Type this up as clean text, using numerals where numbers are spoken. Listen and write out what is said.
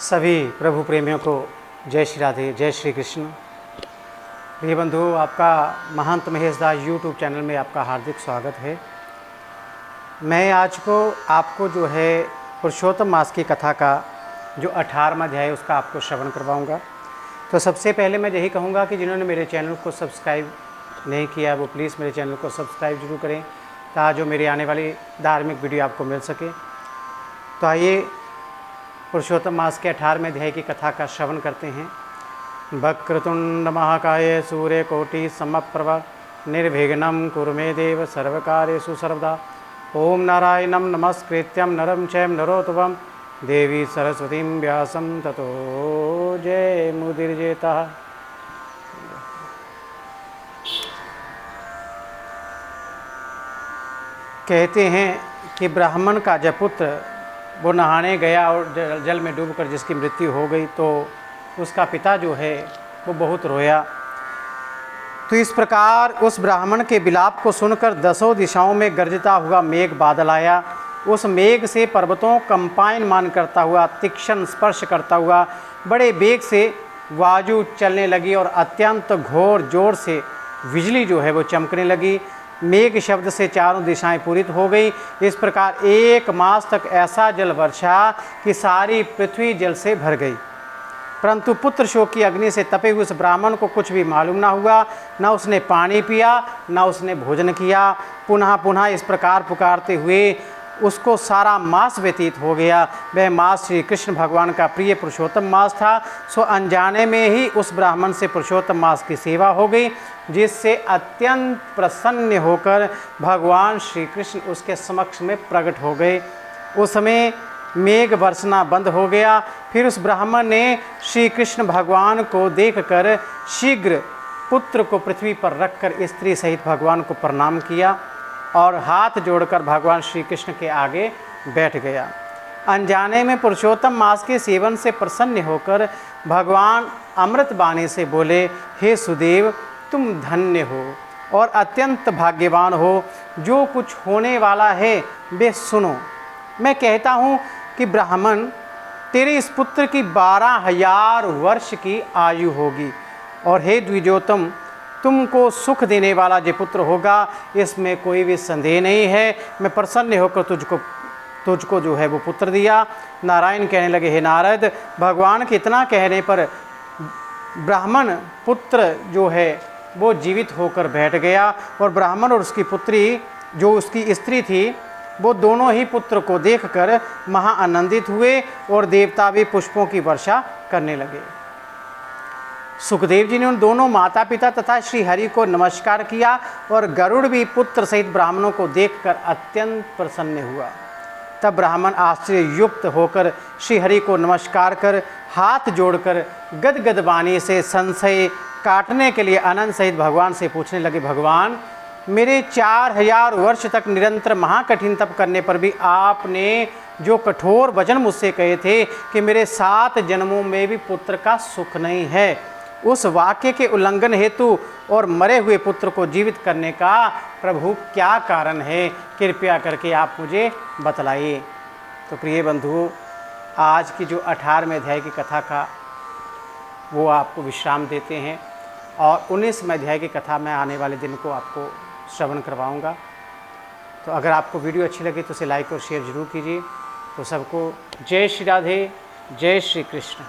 सभी प्रभु प्रेमियों को जय श्री राधे, जय श्री कृष्ण। प्रिय बंधु, आपका महंत महेश दास यूट्यूब चैनल में आपका हार्दिक स्वागत है। मैं आज को आपको जो है पुरुषोत्तम मास की कथा का जो 18वां अध्याय है उसका आपको श्रवण करवाऊंगा। तो सबसे पहले मैं यही कहूँगा कि जिन्होंने मेरे चैनल को सब्सक्राइब नहीं किया वो प्लीज़ मेरे चैनल को सब्सक्राइब जरूर करें ताकि जो मेरी आने वाली धार्मिक वीडियो आपको मिल सके। तो आइए पुरुषोत्तम मास के 18वें अध्याय की कथा का श्रवण करते हैं। वक्रतुंड महाकाय सूर्यकोटि समप्रभ निर्विघ्नं कुरु मे देव सर्वकार्येषु सर्वदा। ओम नारायणं नमस्कृत्यं नरं चैव नरोत्तमं देवी सरस्वतीं व्यासं ततो जय मुदीरयेतः। कहते हैं कि ब्राह्मण का जब पुत्र वो नहाने गया और जल में डूबकर जिसकी मृत्यु हो गई तो उसका पिता जो है वो बहुत रोया। तो इस प्रकार उस ब्राह्मण के विलाप को सुनकर 10 दिशाओं में गरजता हुआ मेघ बादल आया। उस मेघ से पर्वतों कंपायमान करता हुआ, तीक्ष्ण स्पर्श करता हुआ बड़े वेग से वायु चलने लगी और अत्यंत घोर जोर से बिजली जो है वो चमकने लगी। मेघ शब्द से चारों दिशाएं पूरित हो गई। इस प्रकार 1 मास तक ऐसा जल वर्षा कि सारी पृथ्वी जल से भर गई। परंतु पुत्र शोक की अग्नि से तपे हुए उस ब्राह्मण को कुछ भी मालूम ना हुआ। न उसने पानी पिया, न उसने भोजन किया। पुनः पुनः इस प्रकार पुकारते हुए उसको सारा मास व्यतीत हो गया। वह मास श्री कृष्ण भगवान का प्रिय पुरुषोत्तम मास था। सो अनजाने में ही उस ब्राह्मण से पुरुषोत्तम मास की सेवा हो गई, जिससे अत्यंत प्रसन्न होकर भगवान श्री कृष्ण उसके समक्ष में प्रकट हो गए। उस समय मेघ बरसना बंद हो गया। फिर उस ब्राह्मण ने श्री कृष्ण भगवान को देखकर शीघ्र पुत्र को पृथ्वी पर रखकर स्त्री सहित भगवान को प्रणाम किया और हाथ जोड़कर भगवान श्री कृष्ण के आगे बैठ गया। अनजाने में पुरुषोत्तम मास के सेवन से प्रसन्न होकर भगवान अमृत वाणी से बोले, हे सुदेव, तुम धन्य हो और अत्यंत भाग्यवान हो। जो कुछ होने वाला है वे सुनो। मैं कहता हूँ कि ब्राह्मण, तेरे इस पुत्र की 12,000 वर्ष की आयु होगी और हे द्विजोतम, तुमको सुख देने वाला जो पुत्र होगा इसमें कोई भी संदेह नहीं है। मैं प्रसन्न होकर तुझको जो है वो पुत्र दिया। नारायण कहने लगे, हे नारद, भगवान के इतना कहने पर ब्राह्मण पुत्र जो है वो जीवित होकर बैठ गया और ब्राह्मण और उसकी पुत्री जो उसकी स्त्री थी वो दोनों ही पुत्र को देखकर महा आनंदित हुए और देवता भी पुष्पों की वर्षा करने लगे। सुखदेव जी ने उन दोनों माता पिता तथा श्री हरि को नमस्कार किया और गरुड़ भी पुत्र सहित ब्राह्मणों को देखकर अत्यंत प्रसन्न हुआ। तब ब्राह्मण आश्चर्य युक्त होकर श्री हरि को नमस्कार कर हाथ जोड़कर गदगद वाणी से संशय काटने के लिए अनंत सहित भगवान से पूछने लगे, भगवान, मेरे 4,000 वर्ष तक निरंतर महाकठिन तप करने पर भी आपने जो कठोर वचन मुझसे कहे थे कि मेरे 7 जन्मों में भी पुत्र का सुख नहीं है, उस वाक्य के उल्लंघन हेतु और मरे हुए पुत्र को जीवित करने का प्रभु क्या कारण है? कृपया करके आप मुझे बतलाइए। तो प्रिय बंधु, आज की जो 18वें अध्याय की कथा का वो आपको विश्राम देते हैं और 19वें अध्याय की कथा मैं आने वाले दिन को आपको श्रवण करवाऊंगा। तो अगर आपको वीडियो अच्छी लगे तो इसे लाइक और शेयर ज़रूर कीजिए। तो सबको जय श्री राधे, जय श्री कृष्ण।